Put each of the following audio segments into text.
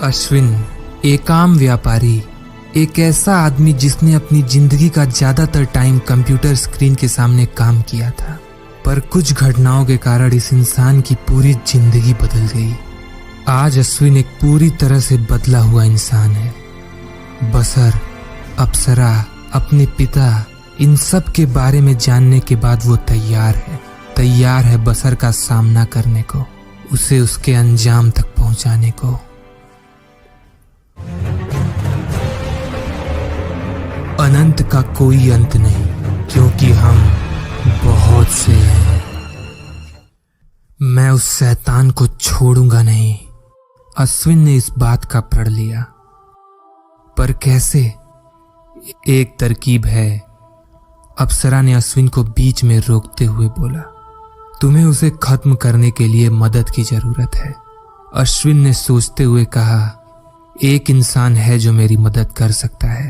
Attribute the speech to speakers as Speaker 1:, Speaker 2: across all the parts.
Speaker 1: अश्विन एक आम व्यापारी, एक ऐसा आदमी जिसने अपनी जिंदगी का ज्यादातर टाइम कंप्यूटर स्क्रीन के सामने काम किया था, पर कुछ घटनाओं के कारण इस इंसान की पूरी जिंदगी बदल गई। आज अश्विन एक पूरी तरह से बदला हुआ इंसान है। बसर, अप्सरा, अपने पिता, इन सब के बारे में जानने के बाद वो तैयार है बसर का सामना करने को, उसे उसके अंजाम तक पहुंचाने को। अनंत का कोई अंत नहीं, क्योंकि हम बहुत से हैं। मैं उस शैतान को छोड़ूंगा नहीं। अश्विन ने इस बात का प्रण लिया, पर कैसे? एक तरकीब है। अप्सरा ने अश्विन को बीच में रोकते हुए बोला, तुम्हें उसे खत्म करने के लिए मदद की जरूरत है। अश्विन ने सोचते हुए कहा, एक इंसान है जो मेरी मदद कर सकता है।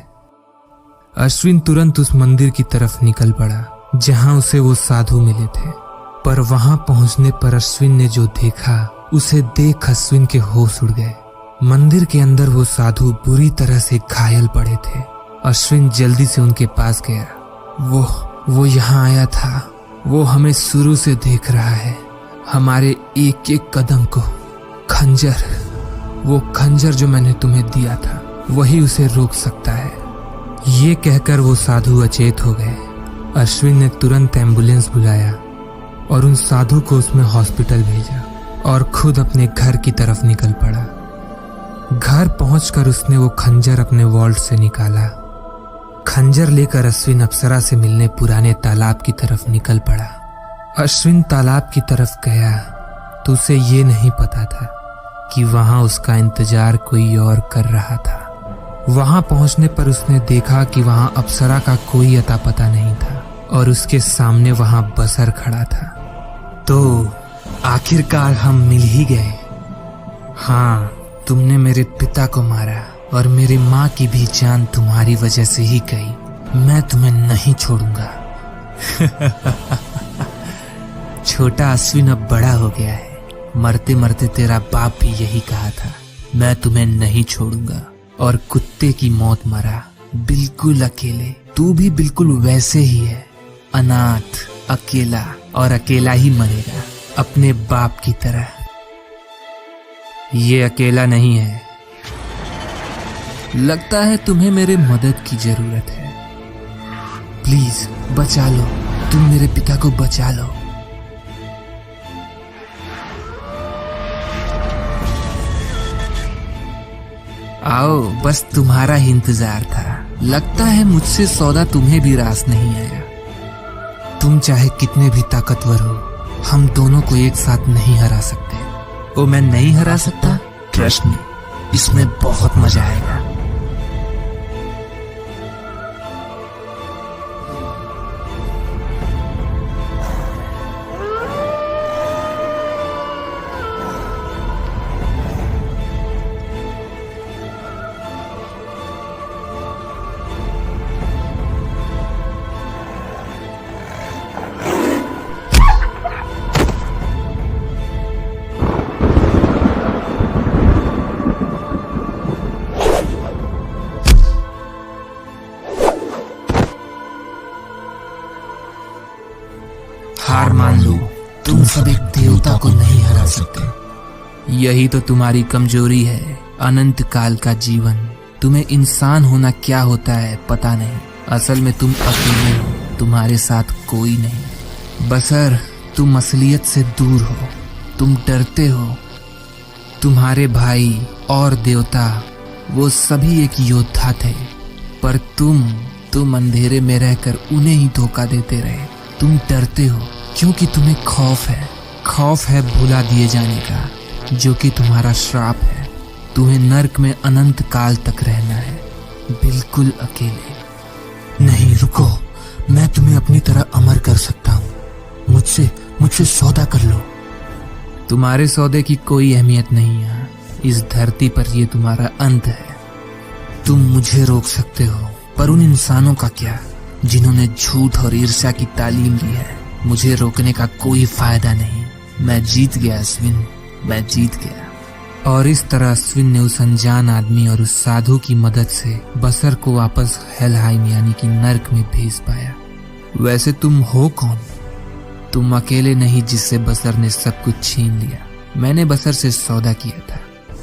Speaker 1: अश्विन तुरंत उस मंदिर की तरफ निकल पड़ा जहां उसे वो साधु मिले थे, पर वहां पहुंचने पर अश्विन ने जो देखा, उसे देख अश्विन के होश उड़ गए। मंदिर के अंदर वो साधु बुरी तरह से घायल पड़े थे। अश्विन जल्दी से उनके पास गया। वो यहाँ आया था, वो हमें शुरू से देख रहा है, हमारे एक एक कदम को। खंजर, वो खंजर जो मैंने तुम्हें दिया था, वही उसे रोक सकता है। ये कहकर वो साधु अचेत हो गए। अश्विन ने तुरंत एम्बुलेंस बुलाया और उन साधु को उसमें हॉस्पिटल भेजा और खुद अपने घर की तरफ निकल पड़ा। घर पहुंचकर उसने वो खंजर अपने वॉल्ट से निकाला। खंजर लेकर अश्विन अप्सरा से मिलने पुराने तालाब की तरफ निकल पड़ा। अश्विन तालाब की तरफ गया तो उसे ये नहीं पता था कि वहां उसका इंतजार कोई और कर रहा था। वहां पहुंचने पर उसने देखा कि वहां अप्सरा का कोई अता पता नहीं था और उसके सामने वहां बसर खड़ा था। तो आखिरकार हम मिल ही गए। हाँ, तुमने मेरे पिता को मारा और मेरी माँ की भी जान तुम्हारी वजह से ही गई। मैं तुम्हें नहीं छोड़ूंगा। छोटा अश्विन अब बड़ा हो गया है। मरते मरते तेरा बाप भी यही कहा था, मैं तुम्हें नहीं छोड़ूंगा। और कुत्ते की मौत मरा, बिल्कुल अकेले। तू भी बिल्कुल वैसे ही है, अनाथ, अकेला, और अकेला ही मरेगा, अपने बाप की तरह। ये अकेला नहीं है। लगता है तुम्हें मेरे मदद की जरूरत है। प्लीज बचा लो, तुम मेरे पिता को बचा लो। आओ, बस तुम्हारा ही इंतजार था। लगता है मुझसे सौदा तुम्हें भी रास नहीं आया। तुम चाहे कितने भी ताकतवर हो, हम दोनों को एक साथ नहीं हरा सकते। ओ, मैं नहीं हरा सकता? ट्रस्ट मी, इसमें बहुत मजा आएगा। हार मान लो, तुम सब एक देवता को नहीं हरा सकते। यही तो तुम्हारी कमजोरी है, अनंत काल का जीवन। तुम्हें इंसान होना क्या होता है पता नहीं। असल में तुम अकेले हो, तुम्हारे साथ कोई नहीं। बसर, तुम असलियत से दूर हो, तुम डरते हो। तुम्हारे भाई और देवता, वो सभी एक योद्धा थे, पर तुम अंधेरे में रहकर उन्हें ही धोखा देते रहे। तुम डरते हो क्योंकि तुम्हें खौफ है भुला दिए जाने का, जो कि तुम्हारा श्राप है। तुम्हें नर्क में अनंत काल तक रहना है, बिल्कुल अकेले। नहीं, रुको, मैं तुम्हें अपनी तरह अमर कर सकता हूँ। मुझसे सौदा कर लो। तुम्हारे सौदे की कोई अहमियत नहीं है। इस धरती पर ये तुम्हारा अंत है। तुम मुझे रोक सकते हो, पर उन इंसानों का क्या जिन्होंने झूठ और ईर्ष्या की तालीम ली है? मुझे रोकने का कोई फायदा नहीं। मैं जीत गया अश्विन, मैं जीत गया। और इस तरह अश्विन ने उस अनजान आदमी और उस साधु की मदद से बसर को वापस हेलहाइम यानी कि नर्क में भेज पाया। वैसे तुम हो कौन? तुम अकेले नहीं जिससे बसर ने सब कुछ छीन लिया। मैंने बसर से सौदा किया था,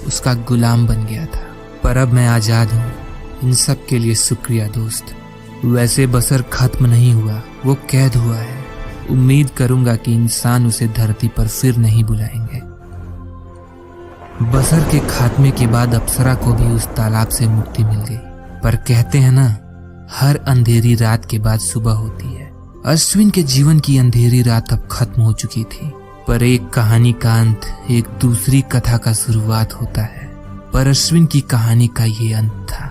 Speaker 1: उसका गुलाम बन गया था, पर अब मैं आजाद हूँ। इन सब के लिए शुक्रिया दोस्त। वैसे बसर खत्म नहीं हुआ, वो कैद हुआ है। उम्मीद करूंगा कि इंसान उसे धरती पर फिर नहीं बुलाएंगे। बसर के खात्मे के बाद अप्सरा को भी उस तालाब से मुक्ति मिल गई। पर कहते हैं ना, हर अंधेरी रात के बाद सुबह होती है। अश्विन के जीवन की अंधेरी रात अब खत्म हो चुकी थी, पर एक कहानी का अंत एक दूसरी कथा का शुरुआत होता है। पर अश्विन की कहानी का ये अंत था।